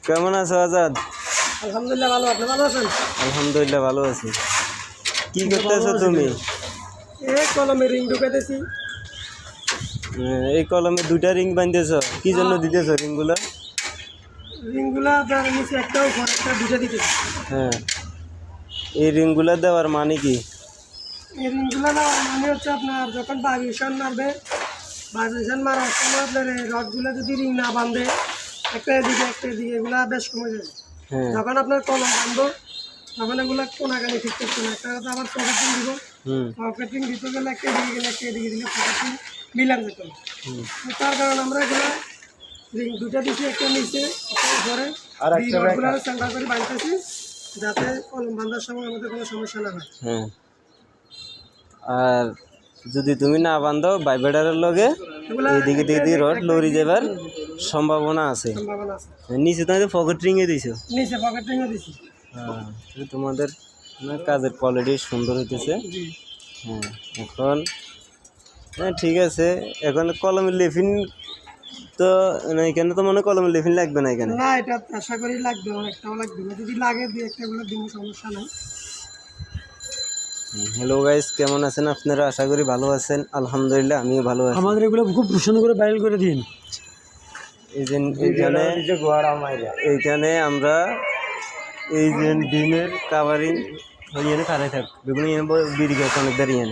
কেমন আছো আজাদ? আলহামদুলিল্লাহ ভালো। আপনি ভালো আছেন? আলহামদুলিল্লাহ ভালো আছি। কি করতেছো তুমি? এই কলমে রিং ঢুকাইতেছি। এই কলমে দুইটা রিং বাঁধতেছ, কি জন্য দিতেছো রিংগুলো? রিংগুলা আপনার নিচে একটা উপর একটা দুটো দিতেছি। হ্যাঁ, এই রিংগুলো দেওয়ার মানে কি? এই রিংগুলা না মানে হচ্ছে আপনার যখন ভাইব্রেশন মারবে, ভাইব্রেশন মারার সময় আপনার এই রডগুলো যদি রিং না বাঁধে একটা এদিকে এগুলা বেশ কমে যাবে। হ্যাঁ। যখন আপনার কলম বাঁধবো তখন এগুলো কোনাকানি ঠিক করছে না। একটা কথা আবার পকেটিং দিব, পকেটিং দিতে গেলে একটা এদিকে গেলে একটা এদিকে দিলে পকেটিং মিলান যেত না। তার কারণে আমরা এগুলো রিং দুটা দিচ্ছি, একটা নিচে একটা উপরে, রডগুলো সেন্টার করে বাঁধতেছি যাতে কলম বাঁধার সময় আমাদের কোনো সমস্যা না হয়। হ্যাঁ, আর যদি তুমি না বাঁধো ভাইব্রেটরের লগে এদিকে দিকে রড লড়ি যাবার সম্ভাবনা আছে। সম্ভাবনা আছে। নিচে তুমি পকেট রিংয়ে দিছো। নিচে পকেটিংও দিচ্ছি। হ্যাঁ, তোমাদের কাজের কোয়ালিটি সুন্দর হইতেছে। হ্যাঁ, এখন হ্যাঁ ঠিক আছে। এখন কলমের লেফিন তো এখানে তো মনে হয় কলমের লেফিন লাগবে না এখানে। না, এটা আশা করি লাগবে, একটাও লাগবে না। যদি লাগে দুই একটা গুলো দিব, সমস্যা নাই। হ্যালো গাইস, কেমন আছেন আপনারা? আশা করি ভালো আছেন। আলহামদুলিল্লাহ আমিও ভালো আছি। আমাদের এগুলো খুব সুন্দর করে ভাইরাল করে দিন। এইখানে আমরা এই যে ডিমের কাভারিং এখানে খারাই থাক বেগুন বিড়ি গাছ অনেক দাঁড়িয়ে